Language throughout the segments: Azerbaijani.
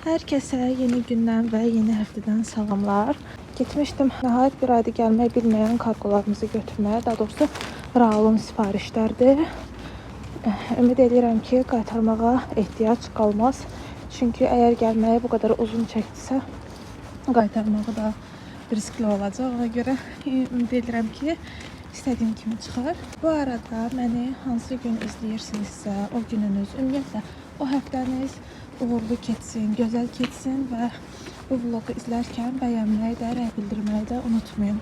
Herkese yeni gündən və yeni həftədən salamlar. Getmişdim nəhayət bir ayda gəlmək bilməyən kargolarımızı götürməyə, daha doğrusu Raulun sifarişlərdir. Ümid edirəm ki, qaytarmağa ehtiyac qalmaz. Çünki əgər gəlməyi bu qədər uzun çəkdisə, qaytarmağı da riskli olacaq. Ona görə ümid edirəm ki, istədiyim kimi çıxar. Bu arada məni hansı gün izləyirsinizsə, o gününüz, ümumiyyətlə o həftəniz uğurlu keçsin, gözəl keçsin və bu vlogu izlərkən bəyənməyi də, rəy bildirməyi də unutmayın.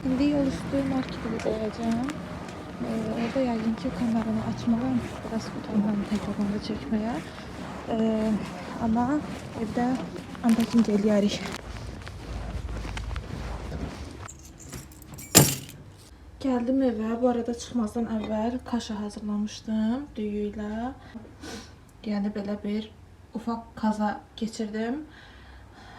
İndi yol üstü markete gidəcəm. Orada yəqin ki kameranı açmalıyım. Biraz utanıram telefonda çəkməyə. Amma evdə unpacking eləyərik. Gəldim evə. Bu arada çıxmazdan əvvəl kaşa hazırlamışdım düyü ilə. Yəni belə bir ufaq kaza keçirdim.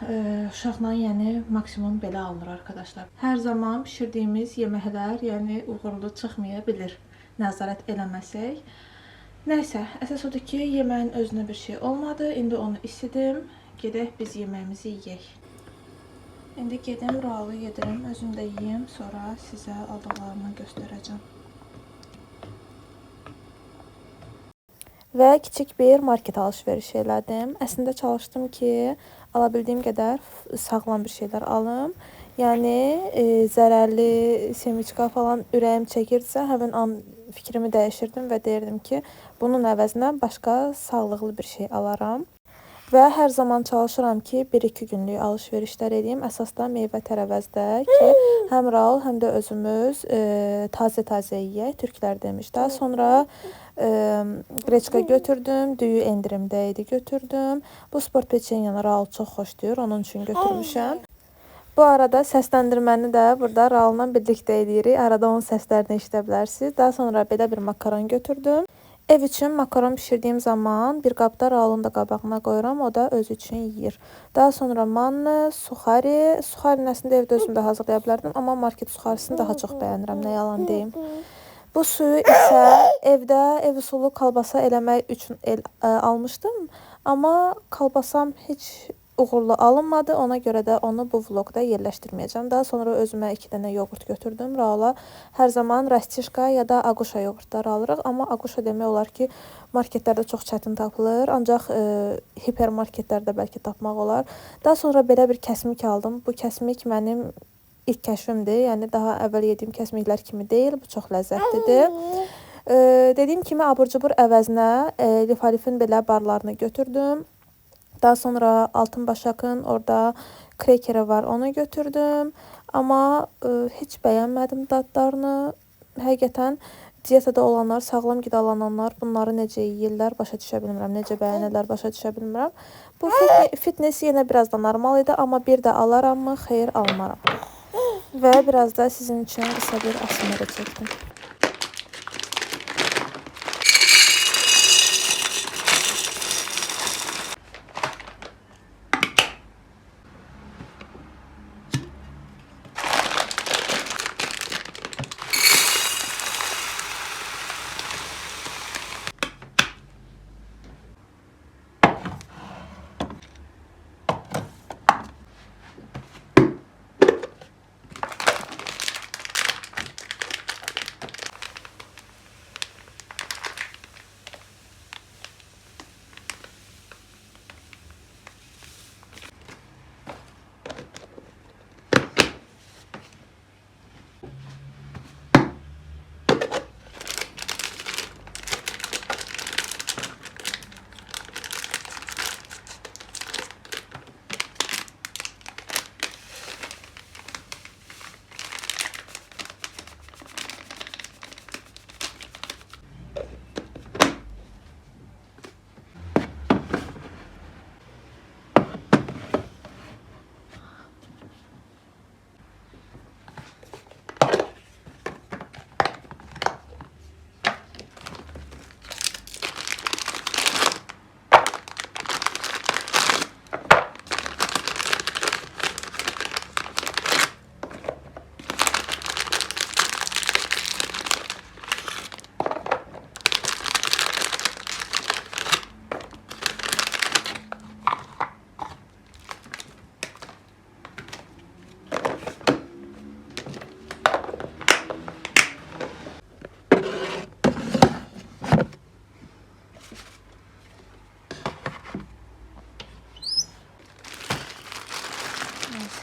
Uşaqla yəni maksimum belə alınır arkadaşlar. Hər zaman pişirdiyimiz yeməklər yəni uğurlu çıxmaya bilir. Nəzarət eləməsək. Nəysə, əsas odur ki, yeməyin özünə bir şey olmadı. İndi onu isidim. Gedək biz yeməyimizi yeyək. İndi gedim Raulu yedirim, özüm də yiyeyim, sonra sizə aldıqlarımı göstərəcəm. Və kiçik bir market alış-veriş elədim. Əslində çalışdım ki, alabildiyim qədər sağlam bir şeylər alım. Yəni zərərli semiçka falan ürəyim çəkirsə, həmin an fikrimi dəyişirdim və deyirdim ki, bunun əvəzinə başqa sağlıqlı bir şey alaram. Və hər zaman çalışıram ki, 1-2 günlük alış-verişlər edeyim. Əsas da meyvə tərəvəzdə ki, həm Raul, həm də özümüz taze-taze yeyək, türklər demiş. Daha sonra qreçka götürdüm, düyü endirimdə idi götürdüm. Bu sport peçenyanı Raul çox xoşlayır, onun üçün götürmüşəm. Bu arada səsləndirməni də burada Raul'la birlikdə edirik. Arada onun səslərini eşidə bilərsiniz. Daha sonra belə bir makaron götürdüm. Ev üçün makaron pişirdiyim zaman bir qabda Raulun da qabağına qoyuram, o da öz üçün yeyir. Daha sonra manna, suxari. Suxarini əslində evdə özüm də hazırlaya bilərdim, amma market suxarisini daha çox bəyənirəm, nə yalan deyim. Bu suyu isə evdə ev usulu kalbasa eləmək üçün almışdım, amma kalbasam heç uğurlu alınmadı. Ona görə də onu bu vlogda yerləşdirməyəcəm. Daha sonra özümə 2 dənə yoğurt götürdüm. Raula hər zaman rastişka ya da aguşa yoğurtları alırıq. Amma aguşa demək olar ki, marketlərdə çox çətin tapılır. Ancaq hipermarketlərdə bəlkə tapmaq olar. Daha sonra belə bir kəsmik aldım. Bu kəsmik mənim ilk kəşfimdir. Yəni daha əvvəl yediyim kəsmiklər kimi deyil. Bu çox ləzzətlidir. Dediyim kimi abur-cubur əvəzinə lifalifin belə barlarını götürdüm. Daha sonra altın başakın orada krekeri var, onu götürdüm. Amma heç bəyənmədim dadlarını. Həqiqətən dietada olanlar, sağlam qidalananlar bunları necə yeyirlər, başa düşə bilmirəm. Necə bəyənirlər, başa düşə bilmirəm. Bu fitness yenə biraz da normal idi, amma bir də alaram mı? Xeyr, almaram. Və biraz da sizin üçün qısa bir ASMR çəkdim.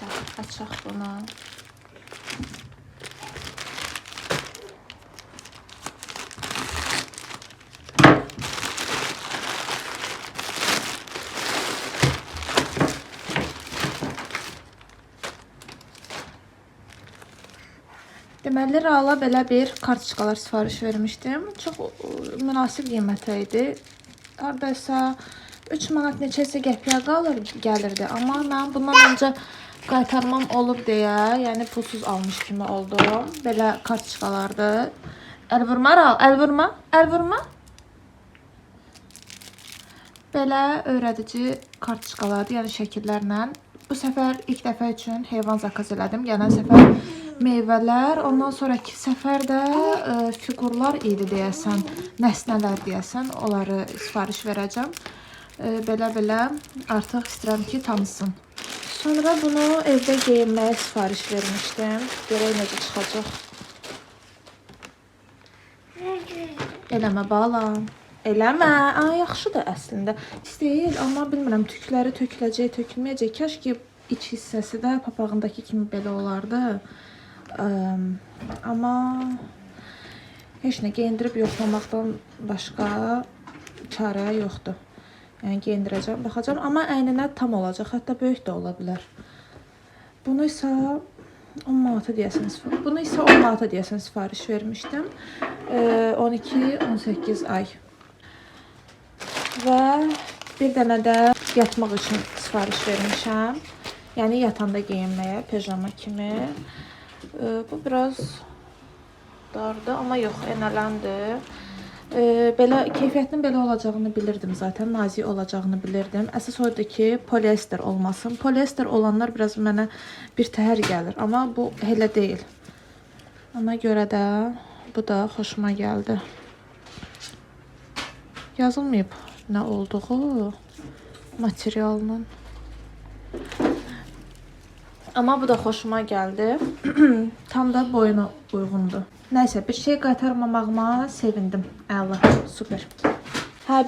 Nəysə, açaq bunu. Deməli, Rala belə bir kartışkalar sifariş vermişdim. Çox münasib qiymətə idi. Haradaysa 3 manat neçəsə qəpiyə gəlirdi. Amma mən bundan öncə qaytarmam olub deyə, yəni pulsuz almış kimi oldum. Belə kartışkalardı. Əl vurma Ral, əl vurma, əl vurma. Belə öyrədici kartışkalardı, yəni şəkillərlə. Bu səfər ilk dəfə üçün heyvan zakaz elədim. Gələn səfər meyvələr, ondan sonraki səfər də figurlar idi deyəsən, nəsnələr deyəsən, onları sifariş verəcəm. Belə artıq istəyirəm ki, tanısın. Sonra bunu evdə geyinməyə sifariş vermişdim. Görək necə çıxacaq. Eləmə balam. Eləmə. Yaxşıdır əslində. İstəyil, amma bilmirəm, tükləri töküləcək, tökülməyəcək. Kaş ki, iç hissəsi də papağındakı kimi belə olardı. Amma heç nə geyindirib yoxlamaqdan başqa çarə yoxdur. Yəni geyindirəcəm, baxacağım. Amma əyninə tam olacaq, hətta böyük də ola bilər. Bunu isə 10 manata deyəsən sifariş vermişdim. 12-18 ay. Və bir dənə də yatmaq üçün sifariş vermişəm. Yəni yatanda geyinməyə, pijama kimi. Bu biraz dardı, amma yox, enələndir. Belə keyfiyyətinin belə olacağını bilirdim zaten, nazik olacağını bilirdim. Əsas oydu ki, polyester olmasın. Polyester olanlar biraz mənə bir təhər gəlir, amma bu elə deyil. Ona görə də bu da xoşuma gəldi. Yazılmayıb nə olduğu materialının. Amma bu da xoşuma gəldi. Tam da boyuna uyğundur. Nəysə, bir şey qaytarmamağıma sevindim. Əla, super.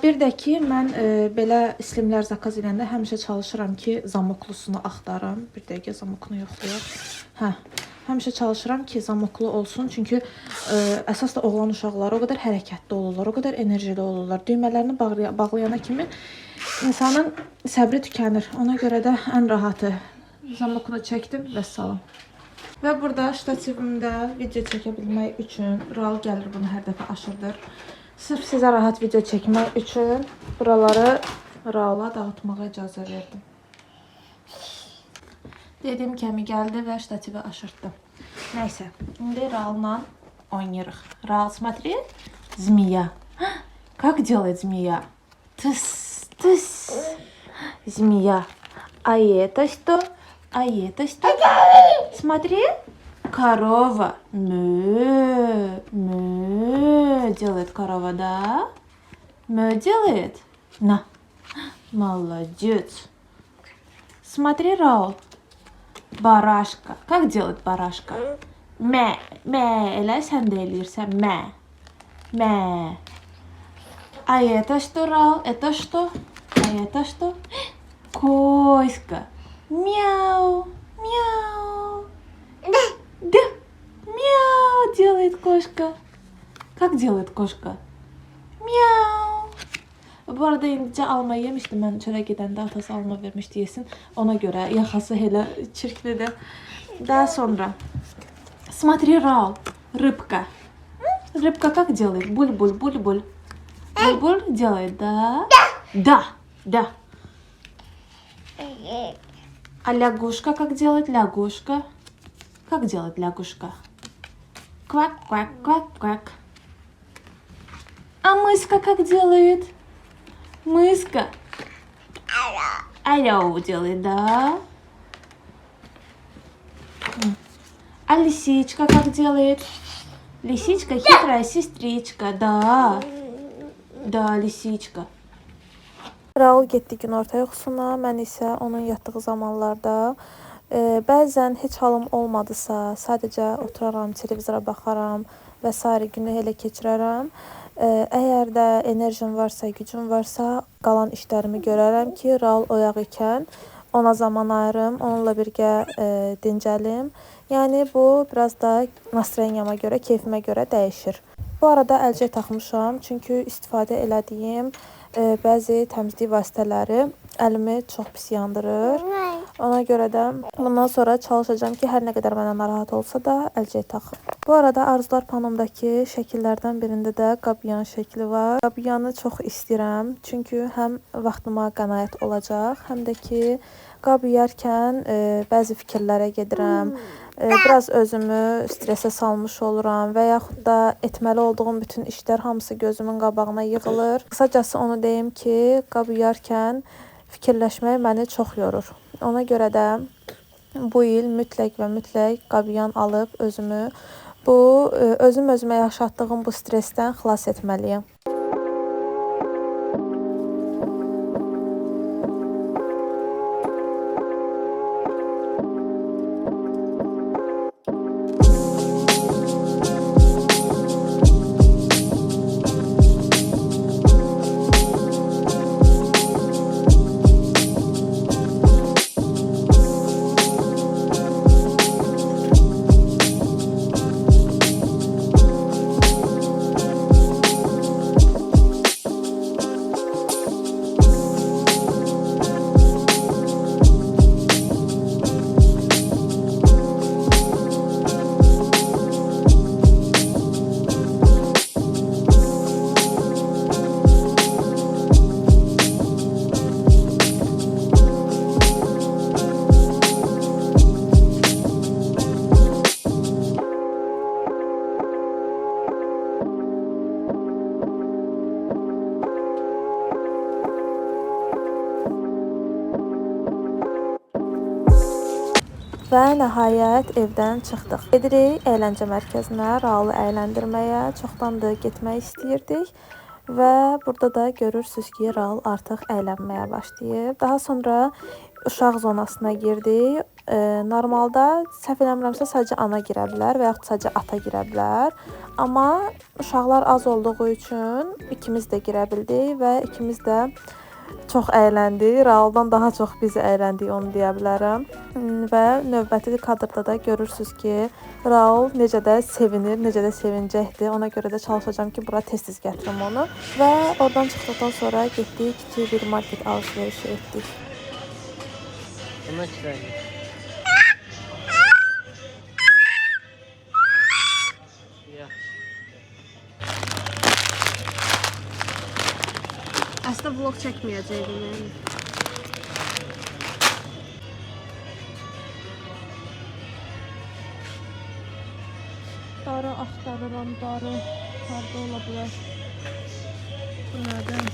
Bir də ki, mən belə slimlər zakaz edəndə həmişə çalışıram ki, zamoklusunu axtaram. Bir dəqiqə zamokunu yoxlayaq. Həmişə çalışıram ki, zamoklu olsun. Çünki əsas da oğlan uşaqları o qədər hərəkətli olurlar, o qədər enerjili olurlar. Düymələrini bağlayana kimi insanın səbri tükənir. Ona görə də ən rahatı zamokunu çəkdim və salam. Və burada ştativimdə video çəkə bilmək üçün Ral gəlir bunu hər dəfə aşırdır. Sırf sizə rahat video çəkmək üçün buraları Rala dağıtmağa icazə verdim. Dediyim kimi gəldi və ştativi aşırtdı. Nəysə, indi Ral'la oynayırıq. Рал, смотри, змея. Как делает змея? Тыс, тыс. Змея. А это что? А это что? Смотри, корова. Мö, мö. Делает корова, да? Мö делает? На. Молодец. Смотри, Рал. Барашка. Как делает барашка? Mə, mə, elə sən də eləyirsən, mə, mə. А это что, Рал? Это что? А это что? Коська. Мяу, мяу. Да, мяу, делает кошка. Как делает кошка? Мяу. Bu arada indicə alma yemişdim. Mən çörək gedəndə atası alma vermişdi yesin. Ona görə yaxası elə çirklidir. Daha sonra. Смотри, Рал, рыбка. Рыбка как делает? Буль-буль, буль-буль. Буль-буль делает, да? Да, да. А лягушка как делает? Лягушка. Как делает лягушка? Квак, квак, квак, квак. А мыска как делает? Мыска. Алло делает, да? А лисичка как делает? Лисичка хитрая сестричка, да. Да, lisiçka. Raul getdi günorta yuxusuna, mən isə onun yatdığı zamanlarda bəzən heç halım olmadısa, sadəcə oturaram, televizora baxaram və sair günü elə keçirərəm. Əgər də enerjim varsa, gücüm varsa, qalan işlərimi görərəm ki, Raul oyaq ikən ona zaman ayırım, onunla birgə dincəlim. Yəni bu biraz da nastroyeniyama görə, keyfimə görə dəyişir. Bu arada əlcək taxmışam, çünki istifadə elədiyim bəzi təmizlik vasitələri əlimi çox pis yandırır. Ona görə də bundan sonra çalışacağım ki, hər nə qədər mənə narahat olsa da əlcək taxım. Bu arada arzular panomdakı şəkillərdən birində də qabiyan şəkli var. Qabiyanı çox istəyirəm, çünki həm vaxtıma qənaət olacaq, həm də ki, qab yeyərkən bəzi fikirlərə gedirəm. Biraz özümü stresə salmış oluram və yaxud da etməli olduğum bütün işlər hamısı gözümün qabağına yığılır. Qısacası onu deyim ki, qab yeyərkən fikirləşmək məni çox yorur. Ona görə də bu il mütləq və mütləq qabiyan alıb özümü özüm özümə yaşatdığım bu stressdən xilas etməliyəm. Və nəhayət evdən çıxdıq. Gedirik əyləncə mərkəzinə, Raulu əyləndirməyə. Çoxdandır getmək istəyirdik və burada da görürsünüz ki, Raul artıq əylənməyə başlayıb. Daha sonra uşaq zonasına girdik. Normalda səhv eləmirəmsə sadəcə ana girə bilər və yaxud sadəcə ata girə bilər. Amma uşaqlar az olduğu üçün ikimiz də girə bildik və ikimiz də çox əyləndik. Rauldan daha çox biz əyləndik, onu deyə bilərəm. Və növbəti kadrda da görürsünüz ki, Raul necə də sevinir, necə də sevincəkdir. Ona görə də çalışacağım ki, bura tez-tez gətirim onu. Və oradan çıxdıqdan sonra getdik, kiçik bir market alış-veriş etdik. Aslında vlog çəkməyəcəkdim yəni. Darı axtarıram, darı harda ola bilər? Bu nədən?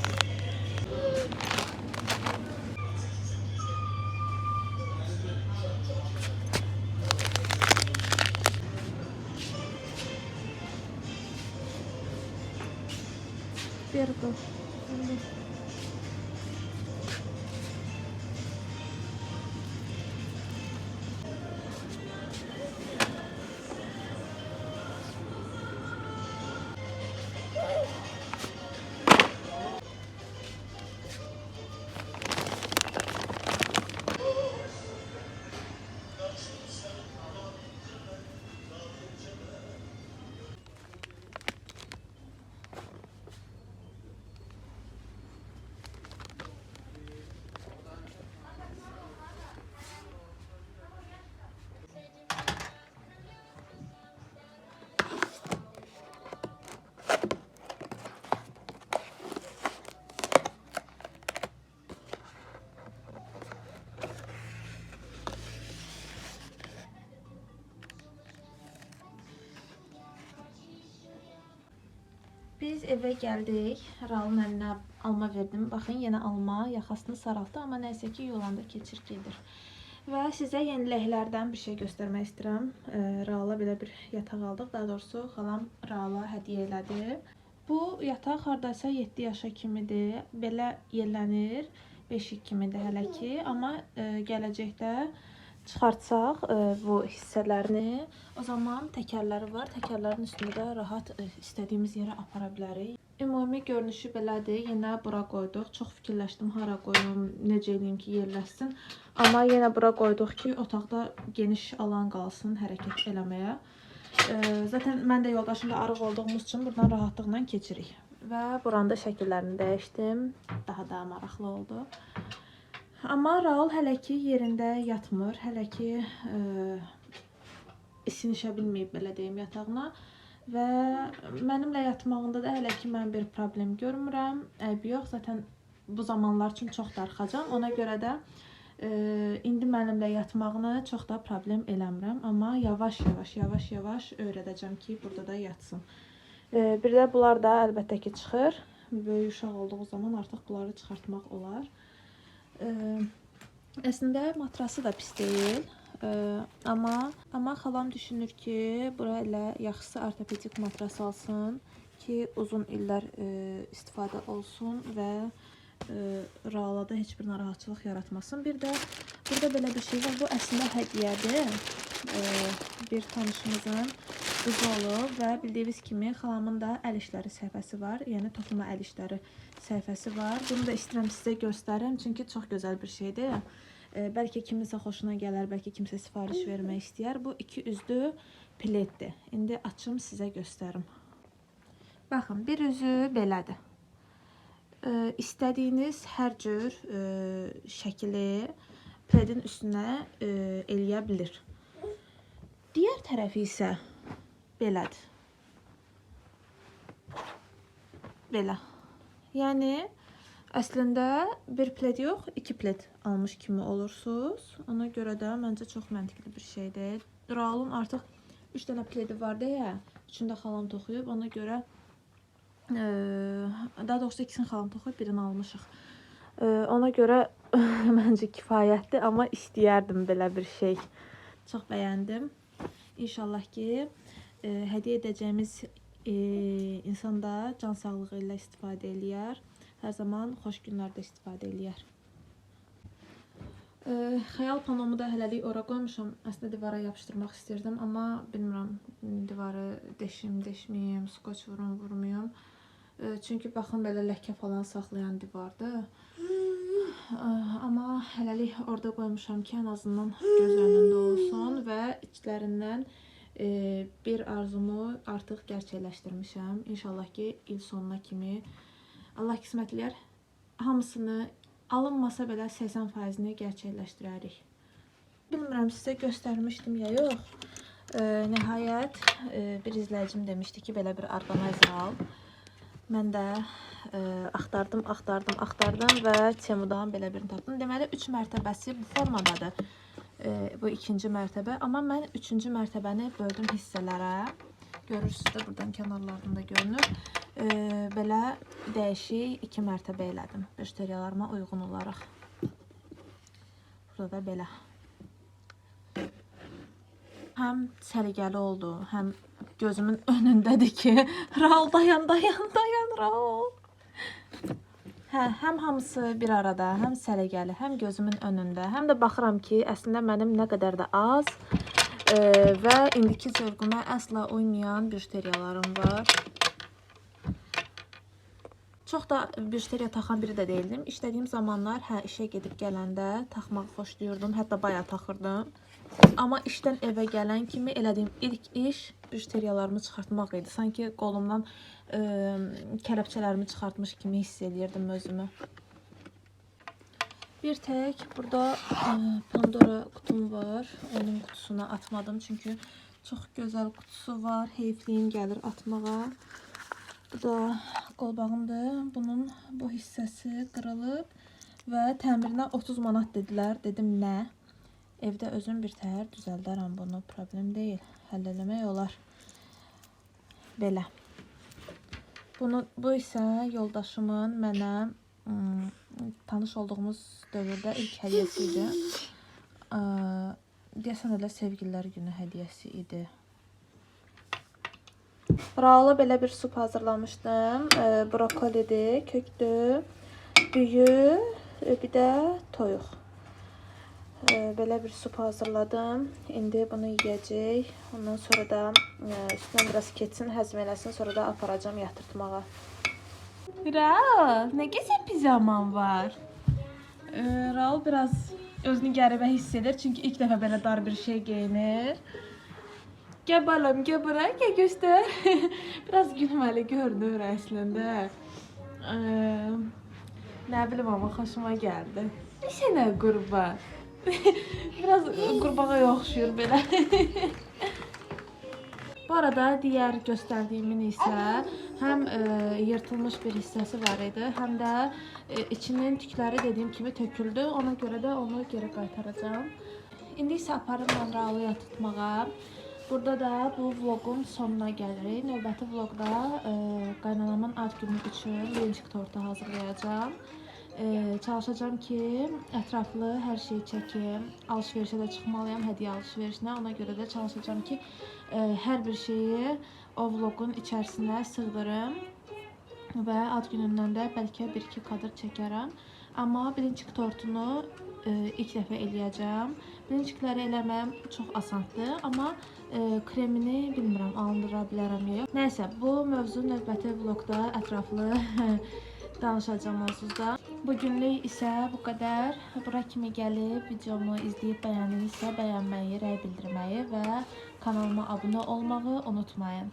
Bir bu. Biz evə gəldik. Raulun əlinə alma verdim. Baxın, yenə alma yaxasını saraltdı, amma nəysə ki, yolanda keçir gedir. Və sizə yeniləklərdən bir şey göstərmək istəyirəm. Raula belə bir yataq aldıq. Daha doğrusu xalam Raula hədiyyə elədi. Bu yataq hardaysa 7 yaşa kimidir. Belə yerlənir. Beşik kimidir hələ ki. Amma gələcəkdə çıxartsaq bu hissələrini, o zaman təkərləri var. Təkərlərin üstündə də rahat istədiyimiz yerə apara bilərik. Ümumi görünüşü belədir. Yenə bura qoyduq. Çox fikirləşdim hara qoyum, necə eləyim ki, yerləşsin. Amma yenə bura qoyduq ki, otaqda geniş alan qalsın hərəkət eləməyə. Zaten mən də yoldaşımla arıq olduğumuz üçün buradan rahatlıqla keçirik. Və buranın da şəkillərini dəyişdim. Daha da maraqlı oldu. Amma Raul hələ ki yerində yatmır. Hələ ki sinişə bilməyib, belə deyim, yatağına. Və mənimlə yatmağında da hələ ki mən bir problem görmürəm. Əybi yox, zaten bu zamanlar üçün çox darıxacam. Ona görə də indi mənimlə yatmağını çox da problem eləmirəm. Amma yavaş-yavaş öyrədəcəm ki, burada da yatsın. Bir də bunlar da əlbəttə ki çıxır. Böyük uşaq olduğu zaman artıq bunları çıxartmaq olar. Əslində matrası da pis deyil. Amma xalam düşünür ki, bura ilə yaxşısı ortopedik matras alsın ki, uzun illər istifadə olsun və Raula da heç bir narahatçılıq yaratmasın. Bir də burada belə bir şey var. Bu əslində hədiyyədir. Bir tanışımızın qızı olub və bildiyiniz kimi xalamın da əl işləri səhifəsi var. Yəni toxuma əl işləri səhifəsi var. Bunu da istəyirəm sizə göstərim, çünki çox gözəl bir şeydir. Bəlkə kiminsə xoşuna gələr, bəlkə kimsə sifariş vermək istəyər. Bu 2 üzlü pletdir. İndi açım sizə göstərim. Baxın, bir üzü belədir. İstədiyiniz hər cür şəkili pledin üstünə eləyə bilir. Digər tərəfi isə belədir. Belə. Yəni əslində bir pled yox, 2 pled almış kimi olursunuz. Ona görə də məncə çox məntiqli bir şeydir. Raulun artıq 3 dənə pledi var deyə, 3-ünü də xalam toxuyub. Ona görə daha doğrusu 2-sini xalam toxuyub, birini almışıq. Ona görə məncə kifayətdir, amma istəyərdim belə bir şey. Çox bəyəndim. İnşallah ki, hədiyyə edəcəyimiz insan da can sağlığı ilə istifadə eləyər. Hər zaman xoş günlərdə istifadə eləyər. Xəyal panomu da hələlik ora qoymuşam. Əslində divara yapışdırmaq istirdim, amma bilmirəm, divarı deşməyim, skoç vurmayım. Çünki baxın, belə ləkə falan saxlayan divardır. Amma hələlik orada qoymuşam ki, ən azından göz önündə olsun və içlərindən bir arzumu artıq gerçəkləşdirmişəm. İnşallah ki, il sonuna kimi Allah qismətləyər, hamısını alınmasa belə 80%-ni gerçəkləşdirərik. Bilmirəm, sizə göstərmişdim ya yox. Nəhayət, bir izləyicim demişdi ki, belə bir orqanayzer al. Mən də axtardım və Temudan belə birini tapdım. Deməli, 3 mərtəbəsi bu formadadır. Bu 2-ci mərtəbə. Amma mən 3-cü mərtəbəni böldüm hissələrə. Görürsünüz də buradan kənarlarında görünür. Belə dəyişik 2 mərtəbə elədim. Müştərilərimə uyğun olaraq. Burada da belə. Həm səliqəli oldu, həm gözümün önündədir ki, Raul dayan, Raul. Həm hamısı bir arada, həm səliqəli, həm gözümün önündə, həm də baxıram ki, əslində mənim nə qədər də az və indiki zövqümə əsla uymayan bijuteriyalarım var. Çox da bijuteriya taxan biri də deyildim. İşlədiyim zamanlar işə gedib gələndə taxmağı xoşlayırdım, hətta bayağı taxırdım. Amma işdən evə gələn kimi elədiyim ilk iş bijuteriyalarımı çıxartmaq idi. Sanki qolumdan kələpçələrimi çıxartmış kimi hiss edirdim özümü. Bir tək burada Pandora qutum var. Onun qutusuna atmadım. Çünki çox gözəl qutusu var. Heyfliyim gəlir atmağa. Bu da qolbağımdır. Bunun bu hissəsi qırılıb və təmirinə 30 manat dedilər. Dedim nə? Evdə özüm bir təhər düzəldərəm bunu. Problem deyil. Həll eləmək olar. Belə. Bu isə yoldaşımın mənə tanış olduğumuz dövrdə ilk hədiyyəsi idi. Deyəsən elə sevgililər günü hədiyyəsi idi. Raula belə bir sup hazırlamışdım. Brokolidir, kökdür, düyü, bir də toyuq. Belə bir sup hazırladım. İndi bunu yiyəcək. Ondan sonra da üstündən biraz keçsin, həzm eləsin. Sonra da aparacam yatırtmağa. Raul, nə gözəl pijaman var. Raul biraz özünü qəribə hiss edir, çünki ilk dəfə belə dar bir şey geyinir. Gəl balam, gəl bura, gəl göstər. Biraz gülməli görünür əslində. Nə bilim amma xoşuma gəldi. Sənə qurban. Biraz qurbağa oxşuyur belə. Bu arada digər göstərdiyimin isə həm yırtılmış bir hissəsi var idi, həm də içinin tükləri dediyim kimi töküldü. Ona görə də onu geri qaytaracağam. İndi isə aparım mən Raulu yatırtmağa. Burada da bu vlogun sonuna gəlirik. Növbəti vloqda qaynanamın ad günü üçün birinci tortu hazırlayacağam. Çalışacağım ki, ətraflı hər şeyi çəkim. Alışverişə də çıxmalıyam, hədiyyə alışverişinə. Ona görə də çalışacağım ki, hər bir şeyi o vlogun içərisinə sığdırım. Və ad günündən də bəlkə 1-2 kadr çəkərəm. Amma birinci tortunu ilk dəfə eləyəcəm. Birincikləri eləməyəm çox asandır, amma kremini bilmirəm, alındıra bilərəm yox. Nəysə, bu mövzu növbəti vloqda ətraflı danışacağım onsuz da. Bugünlük isə bu qədər. Bura kimi gəlib videomu izləyib bəyəndinizsə bəyənməyi, rəy bildirməyi və kanalıma abunə olmağı unutmayın.